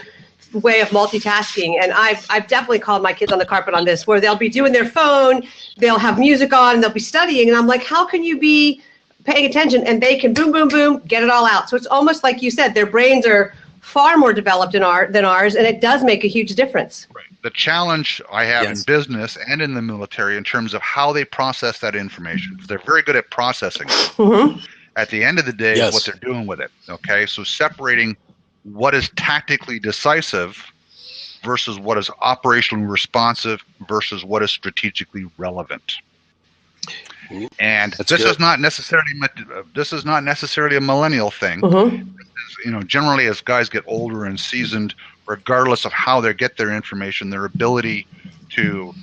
way of multitasking. And I've definitely called my kids on the carpet on this, where they'll be doing their phone, they'll have music on, and they'll be studying. And I'm like, how can you be paying attention? And they can boom, boom, boom, get it all out. So it's almost like you said, their brains are far more developed than ours, and it does make a huge difference.
Right. The challenge I have in business and in the military in terms of how they process that information, because they're very good at processing it.
Mm-hmm.
At the end of the day, what they're doing with it. Okay, so separating what is tactically decisive versus what is operationally responsive versus what is strategically relevant. And this is not necessarily a millennial thing.
Mm-hmm.
Generally as guys get older and seasoned, regardless of how they get their information, their ability to,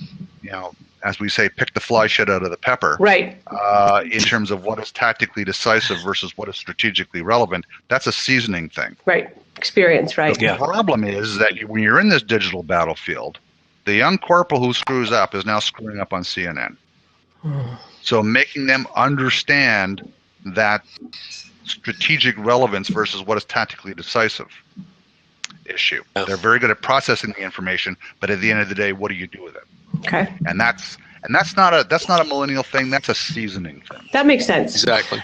as we say, pick the fly shit out of the pepper.
Right.
In terms of what is tactically decisive versus what is strategically relevant, that's a seasoning thing.
Right. Experience, right.
The problem is that when you're in this digital battlefield, the young corporal who screws up is now screwing up on CNN. So making them understand that strategic relevance versus what is tactically decisive issue. They're very good at processing the information, but at the end of the day, what do you do with it?
Okay.
And that's not a millennial thing. That's a seasoning thing.
That makes sense.
Exactly.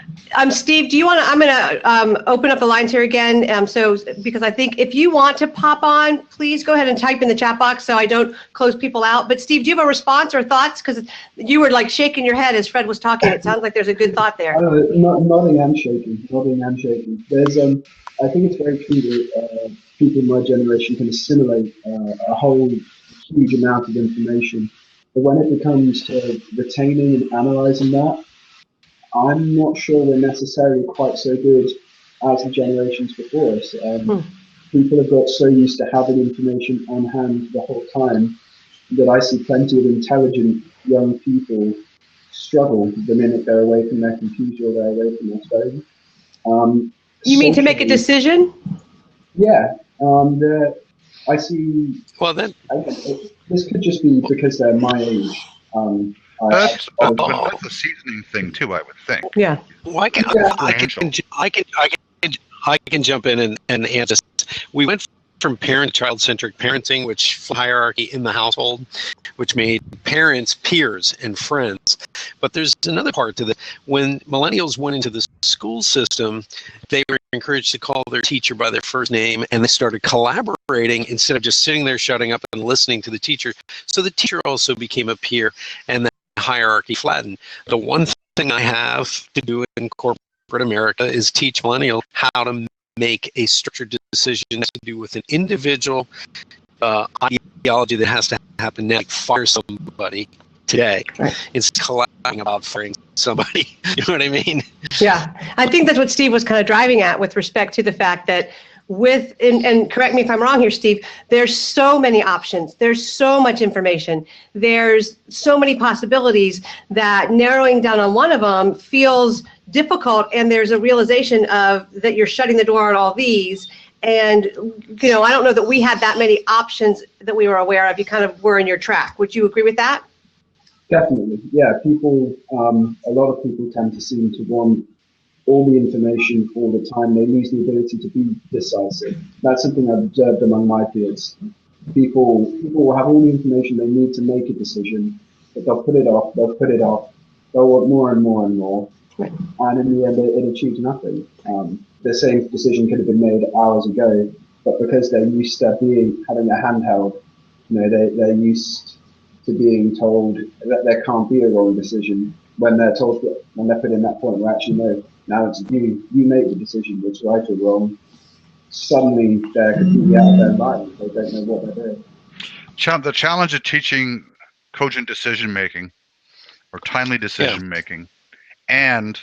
Steve, do you want to? I'm going to open up the lines here again. So because I think if you want to pop on, please go ahead and type in the chat box so I don't close people out. But Steve, do you have a response or thoughts? Because you were like shaking your head as Fred was talking. It sounds like there's a good thought there.
Nodding and shaking. There's I think it's very true people in my generation can assimilate a whole huge amount of information. But when it becomes to retaining and analysing that, I'm not sure we're necessarily quite so good as the generations before us. People have got so used to having information on hand the whole time that I see plenty of intelligent young people struggle the minute they're away from their computer or they're away from their phone.
You mean to make a decision?
Yeah. I see.
Well, then
This could just be because they're my age.
That's a seasoning thing too, I would think.
Yeah.
well, I can jump in and answer. We went from child-centric parenting, which hierarchy in the household, which made parents peers and friends. But there's another part to this. When millennials went into the school system, they were encouraged to call their teacher by their first name, and they started collaborating instead of just sitting there shutting up and listening to the teacher. So the teacher also became a peer, and the hierarchy flattened. The one thing I have to do in corporate America is teach millennials how to make a structured decision that has to do with an individual ideology that has to happen now. Like fire somebody today.
Right.
It's collaborating about firing somebody. You know what I mean?
Yeah. I think that's what Steve was kind of driving at with respect to the fact that and correct me if I'm wrong here, Steve, there's so many options. There's so much information. There's so many possibilities that narrowing down on one of them feels difficult, and there's a realization of that you're shutting the door on all these. And, I don't know that we had that many options that we were aware of. You kind of were in your track. Would you agree with that?
Definitely. Yeah, a lot of people tend to seem to want all the information all the time. They lose the ability to be decisive. That's something I've observed among my peers. People will have all the information they need to make a decision, but they'll put it off, they'll want more and more and more.
Right.
And in the end, it achieves nothing. The same decision could have been made hours ago, but because they're used to having a handheld, they're used to being told that there can't be a wrong decision. When they're told that, when they're put in that point where actually no, now it's you make the decision, what's right or wrong. Suddenly they're completely out of their mind. They don't know what they're doing.
The challenge of teaching cogent decision making or timely decision making and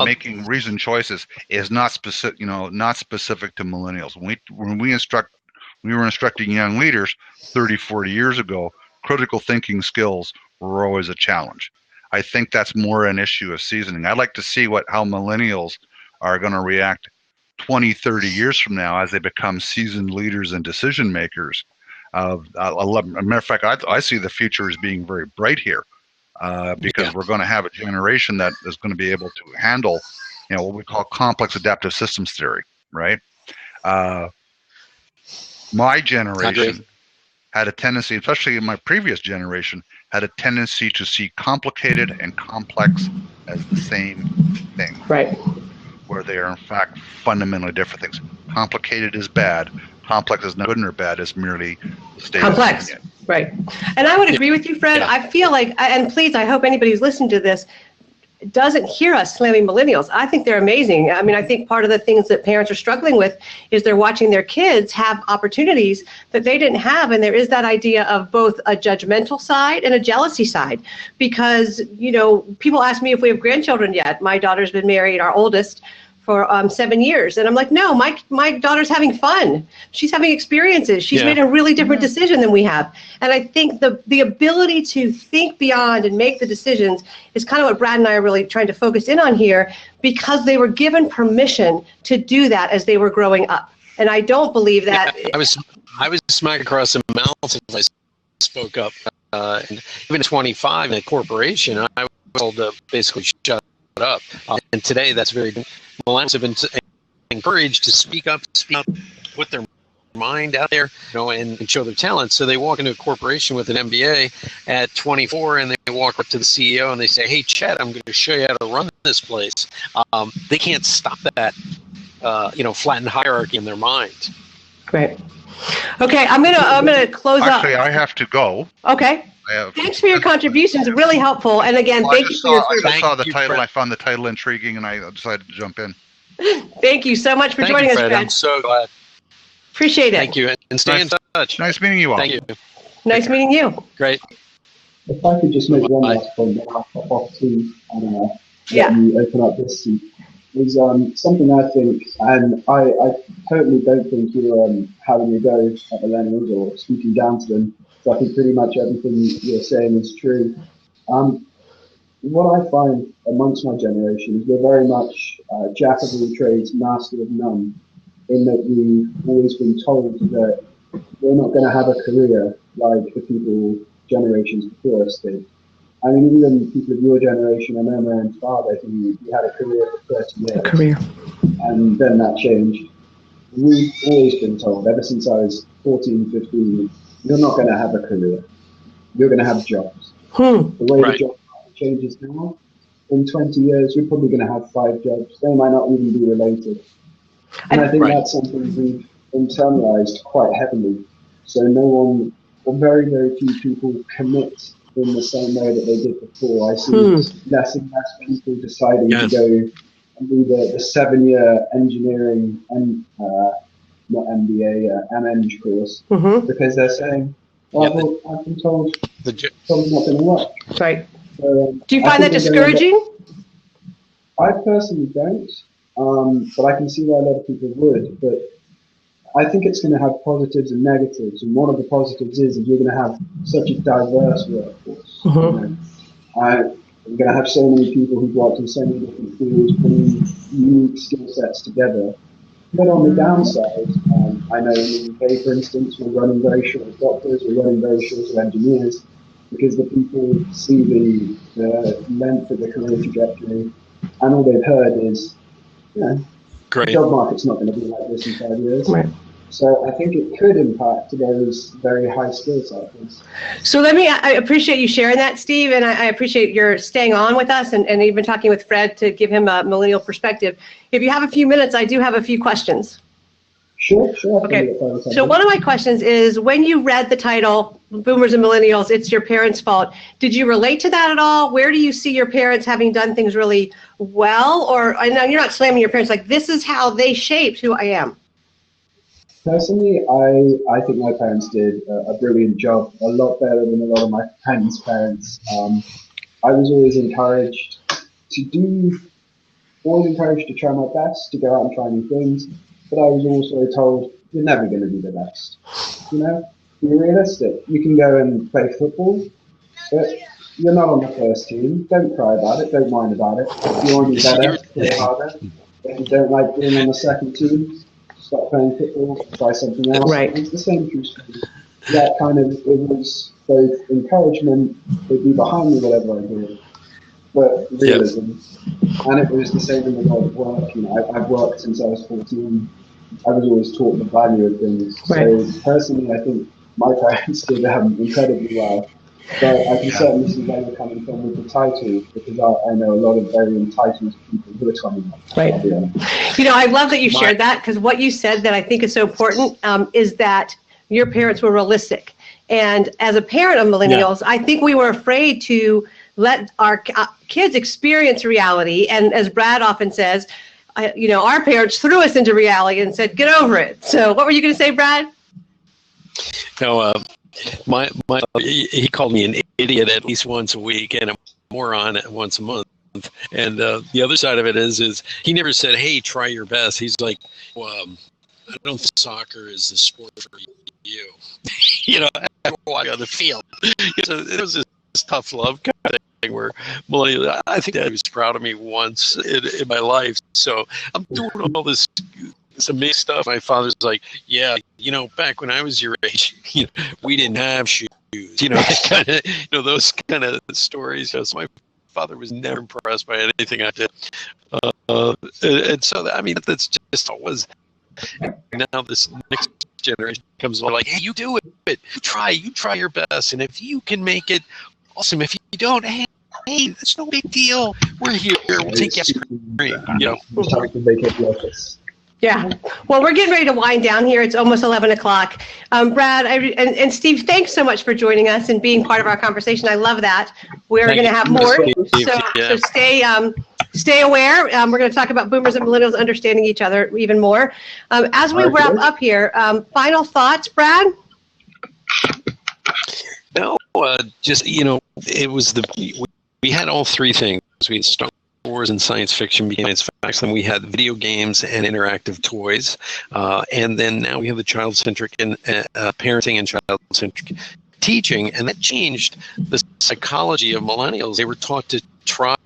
making reasoned choices is not specific. Not specific to millennials. When we were instructing young leaders 30, 40 years ago, critical thinking skills were always a challenge. I think that's more an issue of seasoning. I'd like to see how millennials are going to react 20, 30 years from now as they become seasoned leaders and decision makers. As a matter of fact, I see the future as being very bright here because we're going to have a generation that is going to be able to handle, what we call complex adaptive systems theory, right? My generation had a tendency, especially in my previous generation, had a tendency to see complicated and complex as the same thing.
Right.
Where they are, in fact, fundamentally different things. Complicated is bad. Complex is not good or bad. It's merely the state
complex.
of
Right. And I would agree with you, Fred. I feel like, and please, I hope anybody who's listening to this doesn't hear us slamming millennials. I think they're amazing. I mean, I think part of the things that parents are struggling with is they're watching their kids have opportunities that they didn't have. And there is that idea of both a judgmental side and a jealousy side. Because, people ask me if we have grandchildren yet. My daughter's been married, our oldest, for 7 years. And I'm like, no, my daughter's having fun. She's having experiences. She's made a really different decision than we have. And I think the ability to think beyond and make the decisions is kind of what Brad and I are really trying to focus in on here, because they were given permission to do that as they were growing up. And I don't believe that.
I was smacked across the mouth if I spoke up. And even at 25 in a corporation, I was told to basically shut up. And today that's very millennials have been encouraged to speak up, put their mind out there, and show their talents. So they walk into a corporation with an MBA at 24, and they walk up to the CEO and they say, "Hey, Chet, I'm going to show you how to run this place." They can't stop that, flattened hierarchy in their mind.
Great. Okay, I'm gonna close up.
Actually, I have to go.
Okay. Thanks for your contributions. Really helpful. And again, thank you for your service.
I saw the title. I found the title intriguing, and I decided to jump in.
Thank you so much for joining us, Fred.
I'm so glad.
Appreciate it.
Thank you, and stay in touch.
Nice meeting you all.
Thank you.
Nice meeting you.
Great.
If I could just make one
Bye.
last point, then I'll pop off to, I don't know,
Yeah.
let you open up this seat, is something I think, and I totally don't think you're having a go at millennials or speaking down to them, so I think pretty much everything you're saying is true. What I find amongst my generation is we're very much jack of all trades, master of none, in that we've always been told that we're not going to have a career like the people generations before us did. I mean, even people of your generation, I know my own father, he had a career for 30 years.
A career.
And then that changed. We've always been told, ever since I was 14, 15, you're not going to have a career. You're going to have jobs. The way the job market changes now, in 20 years, you're probably going to have 5 jobs. They might not even be related. And I think that's something we've internalized quite heavily. So no one, or very, very few people commit in the same way that they did before. I see less and less people deciding to go and do the 7-year engineering and not MBA, MEng course, because they're saying, well, I've been told it's not going to work.
Right.
So,
do you find that discouraging?
I personally don't, but I can see why a lot of people would. But I think it's going to have positives and negatives, and one of the positives is you're going to have such a diverse workforce. You know? You're going to have so many people who've worked in so many different fields, putting unique skill sets together. But on the downside, I know in the UK, for instance, we're running very short of doctors, we're running very short of engineers, because the people see the length of the career trajectory, and all they've heard is, you know, the job market's not going to be like this in 5 years. Right. So I think it could impact those very high skill cycles.
So I appreciate you sharing that, Steve, and I appreciate your staying on with us and even talking with Fred to give him a millennial perspective. If you have a few minutes, I do have a few questions.
Sure.
Okay. So one of my questions is, when you read the title, Boomers and Millennials, It's Your Parents' Fault, did you relate to that at all? Where do you see your parents having done things really well? Or, I know you're not slamming your parents, like, this is how they shaped who I am.
Personally, I think my parents did a brilliant job, a lot better than a lot of my friends' parents. I was always encouraged to try my best, to go out and try new things, but I was also told, you're never going to be the best. You know, be realistic. You can go and play football, but you're not on the first team. Don't cry about it, don't whine about it. If you want to be better, play harder. If you don't like being on the second team, stop playing football, try something else.
Right.
It's the same for me. That kind of, it was both encouragement, it'd be behind me whatever I did, but realism. And it was the same in the world of work. You know, I've worked since I was 14. I was always taught the value of things. Right. So personally, I think my parents did incredibly well. But I can certainly see where you're coming from with the title, because I know a lot of very entitled people who are coming up.
Right. You know, I love that you shared that, because what you said that I think is so important is that your parents were realistic. And as a parent of millennials, I think we were afraid to let our kids experience reality. And as Brad often says, you know, our parents threw us into reality and said, get over it. So what were you going to say, Brad?
No, he called me an idiot at least once a week and a moron once a month. And the other side of it is he never said, hey, try your best. He's like, well, I don't think soccer is the sport for you. You know, on the field. So it was this tough love kind of thing where millennial, I think Dad was proud of me once in my life. So I'm doing all this amazing stuff. My father's like, yeah, you know, back when I was your age, you know, we didn't have shoes. You know, kind of, you know, those kind of stories. So my father was never impressed by anything I did. And so, I mean, that's just always. Now this next generation comes along like, hey, you do it. You try your best. And if you can make it, awesome. If you don't, hey, that's no big deal. We're here. We'll take yes for free. You know.
Time to make it worse.
Yeah. Well, we're getting ready to wind down here. It's almost 11 o'clock. Brad and Steve, thanks so much for joining us and being part of our conversation. I love that. We're going to have more. So stay aware. We're going to talk about boomers and millennials understanding each other even more. As we wrap up here, final thoughts, Brad?
No, just, it was we had all three things. We had Star Wars and science fiction became science fiction. We had video games and interactive toys. And then now we have the child-centric and parenting and child-centric teaching. And that changed the psychology of millennials. They were taught to try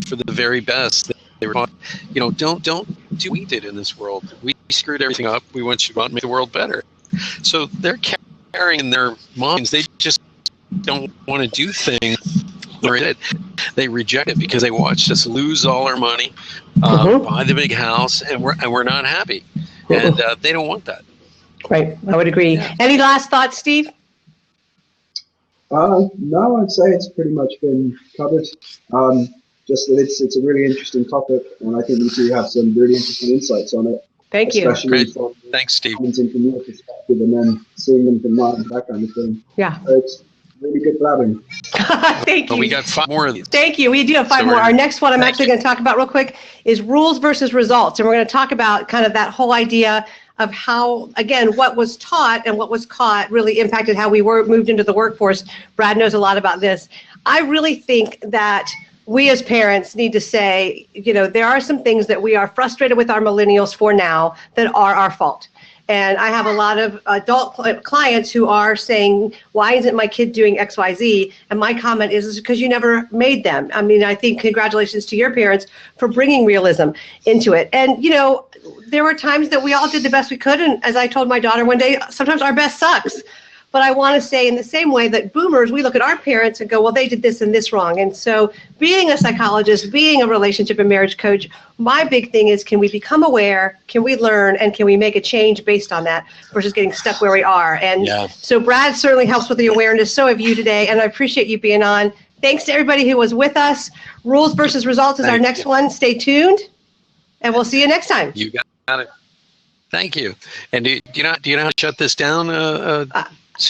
for the very best. They were taught, don't do what we did in this world. We screwed everything up. We want you to go out and make the world better. So they're carrying in their minds, they just don't want to do things. They reject it because they watched us lose all our money, buy the big house, and we're not happy. And they don't want that.
Right, I would agree. Yeah. Any last thoughts, Steve?
No, I'd say it's pretty much been covered. Just that it's a really interesting topic, and I think we do have some really interesting insights on it.
Thank you.
Especially from
Thanks, Steve.
From your perspective, and then seeing them from mine, that kind of thing.
Yeah.
So it's really good blabbing.
Thank you.
Well, we got 5 more of these.
Thank you. We do have 5 more. Our next one I'm actually going to talk about real quick is rules versus results. And we're going to talk about kind of that whole idea of how, again, what was taught and what was caught really impacted how we moved into the workforce. Brad knows a lot about this. I really think that we as parents need to say, there are some things that we are frustrated with our millennials for now that are our fault. And I have a lot of adult clients who are saying, why isn't my kid doing X, Y, Z? And my comment is because you never made them. I mean, I think congratulations to your parents for bringing realism into it. And, there were times that we all did the best we could. And as I told my daughter one day, sometimes our best sucks. But I want to say in the same way that boomers, we look at our parents and go, well, they did this and this wrong. And so being a psychologist, being a relationship and marriage coach, my big thing is, can we become aware, can we learn, and can we make a change based on that versus getting stuck where we are? And so Brad certainly helps with the awareness. So have you today. And I appreciate you being on. Thanks to everybody who was with us. Rules versus results is our next one. Stay tuned. And we'll see you next time.
You got it. Thank you. And do you know how to shut this down?